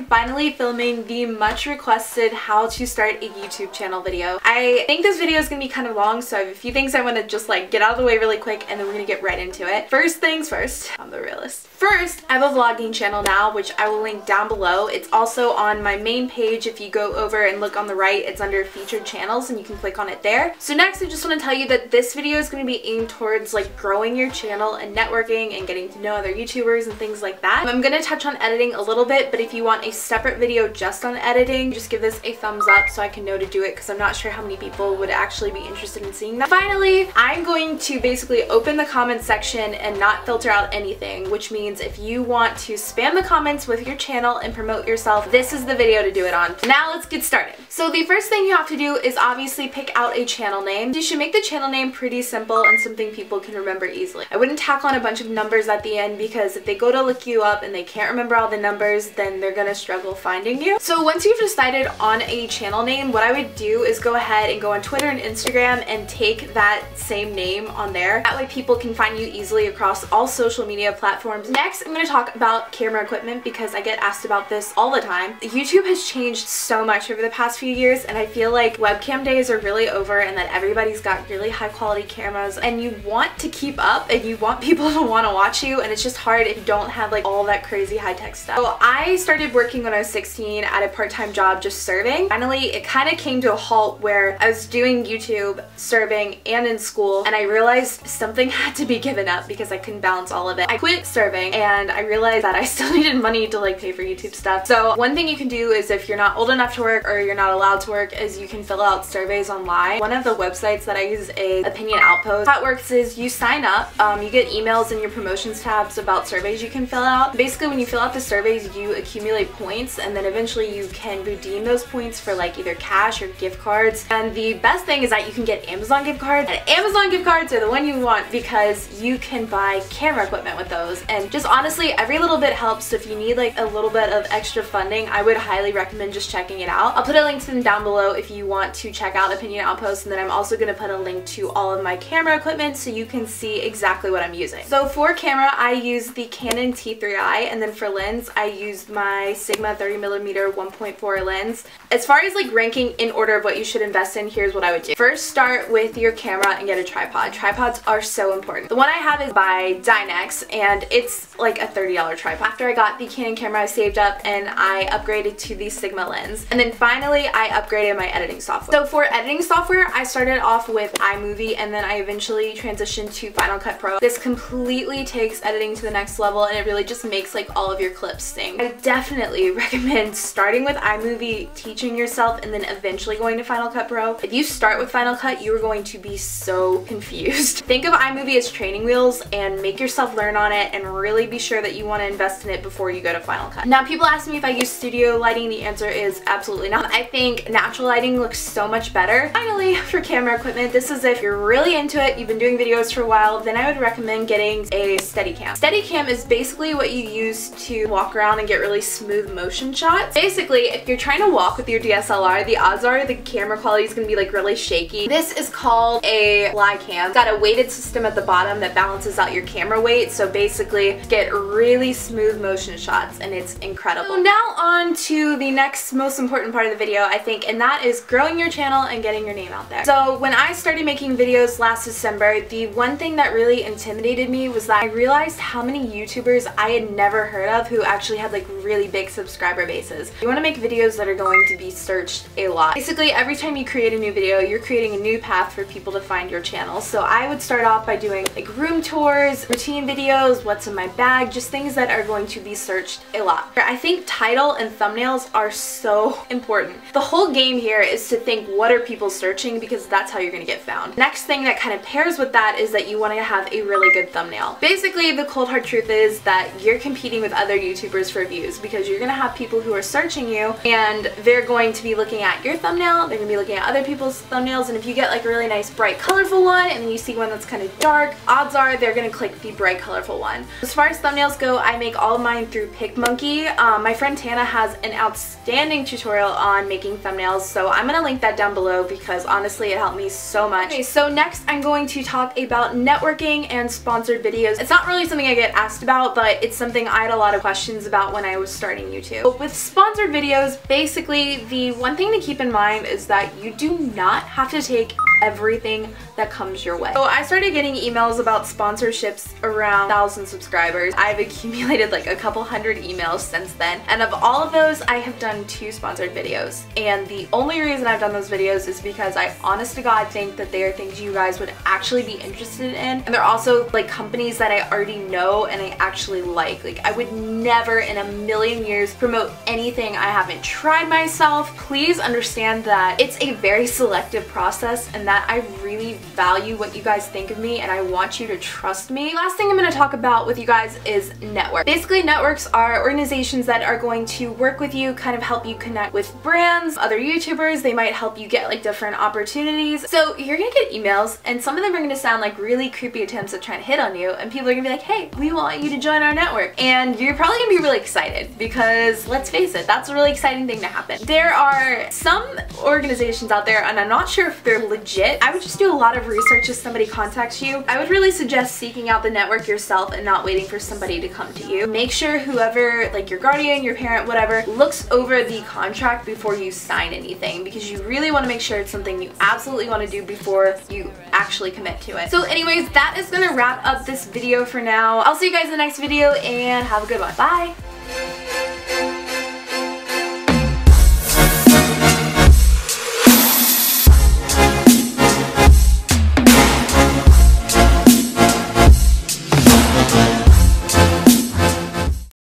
finally filming the much requested how to start a YouTube channel video. I think this video is going to be kind of long, so I have a few things I want to just like get out of the way really quick and then we're going to get right into it. First things first, I'm the realist. First, I have a vlogging channel now, which I will link down below. It's also on my main page. If you go over and look on the right, it's under featured channels and you can click on it there. So next, I just want to tell you that this video is going to be aimed towards like growing your channel and networking and getting to know other YouTubers and things like that. I'm going to touch on editing a little bit, but if you want a separate video just on editing, just give this a thumbs up so I can know to do it, because I'm not sure how many people would actually be interested in seeing that. Finally, I'm going to basically open the comment section and not filter out anything, which means if you want to spam the comments with your channel and promote yourself, this is the video to do it on. Now let's get started. So the first thing you have to do is obviously pick out a channel name. You should make the channel name pretty simple and something people can remember easily. I wouldn't tack on a bunch of numbers at the end, because if they go to look you up and they can't remember all the numbers, then they're gonna struggle finding you. So once you've decided on a channel name, what I would do is go ahead and go on Twitter and Instagram and take that same name on there. That way people can find you easily across all social media platforms. Next, I'm going to talk about camera equipment because I get asked about this all the time. YouTube has changed so much over the past few years, and I feel like webcam days are really over and that everybody's got really high quality cameras and you want to keep up and you want people to want to watch you, and it's just hard if you don't have like all that crazy high-tech stuff. So I started working when I was 16 at a part-time job just serving. Finally, it kind of came to a halt where I was doing YouTube, serving, and in school, and I realized something had to be given up because I couldn't balance all of it. I quit serving and I realized that I still needed money to like pay for YouTube stuff. So one thing you can do is, if you're not old enough to work or you're not allowed to work, is you can fill out surveys online. One of the websites that I use is Opinion Outpost. How it works is you sign up, you get emails in your promotions tabs about surveys you can fill out. Basically, when you fill out the surveys, you accumulate points and then eventually you can redeem those points for like either cash or gift cards. And the best thing is that you can get Amazon gift cards, and Amazon gift cards are the one you want because you can buy camera equipment with those. And just honestly, every little bit helps. So if you need like a little bit of extra funding, I would highly recommend just checking it out. I'll put a link to them down below if you want to check out Opinion Outpost, and then I'm also going to put a link to all of my camera equipment so you can see exactly what I'm using. So for camera, I use the Canon T3i, and then for lens, I use my Sigma 30mm 1.4 lens. As far as like ranking in order of what you should invest in, here's what I would do. First, start with your camera and get a tripod. Tripods are so important. The one I have is by Dynex, and it's like a $30 tripod. After I got the Canon camera, I saved up and I upgraded to the Sigma lens. And then finally, I upgraded my editing software. So for editing software, I started off with iMovie and then I eventually transitioned to Final Cut Pro. This completely takes editing to the next level, and it really just makes like all of your clips sing. I definitely recommend starting with iMovie, teaching yourself, and then eventually going to Final Cut Pro. If you start with Final Cut, you are going to be so confused. Think of iMovie as training wheels and make yourself learn on it and really be sure that you want to invest in it before you go to Final Cut. Now, people ask me if I use studio lighting. The answer is absolutely not. I think natural lighting looks so much better. Finally, for camera equipment, this is if you're really into it, you've been doing videos for a while, then I would recommend getting a STEADICAM. STEADICAM is basically what you use to walk around and get really smooth motion shots. Basically, if you're trying to walk with your DSLR, the odds are the camera quality is going to be like really shaky. This is called a Flycam. It's got a weighted system at the bottom that balances out your camera weight, so basically get really smooth motion shots, and it's incredible. So now on to the next most important part of the video, I think, and that is growing your channel and getting your name out there. So when I started making videos last December, the one thing that really intimidated me was that I realized how many YouTubers I had never heard of who actually had like really big subscriber bases. You want to make videos that are going to be searched a lot. Basically, every time you create a new video, you're creating a new path for people to find your channel. So I would start off by doing like room tours, routine videos, what's in my bag, just things that are going to be searched a lot. I think title and thumbnails are so important. The whole game here is to think, what are people searching, because that's how you're going to get found. Next thing that kind of pairs with that is that you want to have a really good thumbnail. Basically, the cold hard truth is that you're competing with other YouTubers for views, because you're going to have people who are searching you and they're going to be looking at your thumbnail, they're going to be looking at other people's thumbnails, and if you get like a really nice bright colorful one and then you see one that's kind of dark, odds are they're going to click the bright colorful one. As far as thumbnails go, I make all of mine through PicMonkey. My friend Tana has an outstanding tutorial on making thumbnails, so I'm going to link that down below because honestly it helped me so much. Okay, so next I'm going to talk about networking and sponsored videos. It's not really something I get asked about, but it's something I had a lot of questions about when I was starting YouTube. But with sponsored videos, basically the one thing to keep in mind is that you do not have to take everything that comes your way. So I started getting emails about sponsorships around 1,000 subscribers. I've accumulated like a couple hundred emails since then, and of all of those I have done 2 sponsored videos, and the only reason I've done those videos is because I honest to God think that they are things you guys would actually be interested in, and they're also like companies that I already know and I actually like. Like I would never in a million years promote anything I haven't tried myself. Please understand that it's a very selective process and that I really value what you guys think of me and I want you to trust me. Last thing I'm going to talk about with you guys is network. Basically, networks are organizations that are going to work with you, kind of help you connect with brands, other YouTubers. They might help you get like different opportunities. So you're going to get emails and some of them are going to sound like really creepy attempts at trying to hit on you, and people are going to be like, hey, we want you to join our network. And you're probably going to be really excited because let's face it, that's a really exciting thing to happen. There are some organizations out there, and I'm not sure if they're legit. I would just do a lot of research if somebody contacts you. I would really suggest seeking out the network yourself and not waiting for somebody to come to you. Make sure whoever, like your guardian, your parent, whatever, looks over the contract before you sign anything, because you really want to make sure it's something you absolutely want to do before you actually commit to it. So anyways, that is going to wrap up this video for now. I'll see you guys in the next video and have a good one. Bye!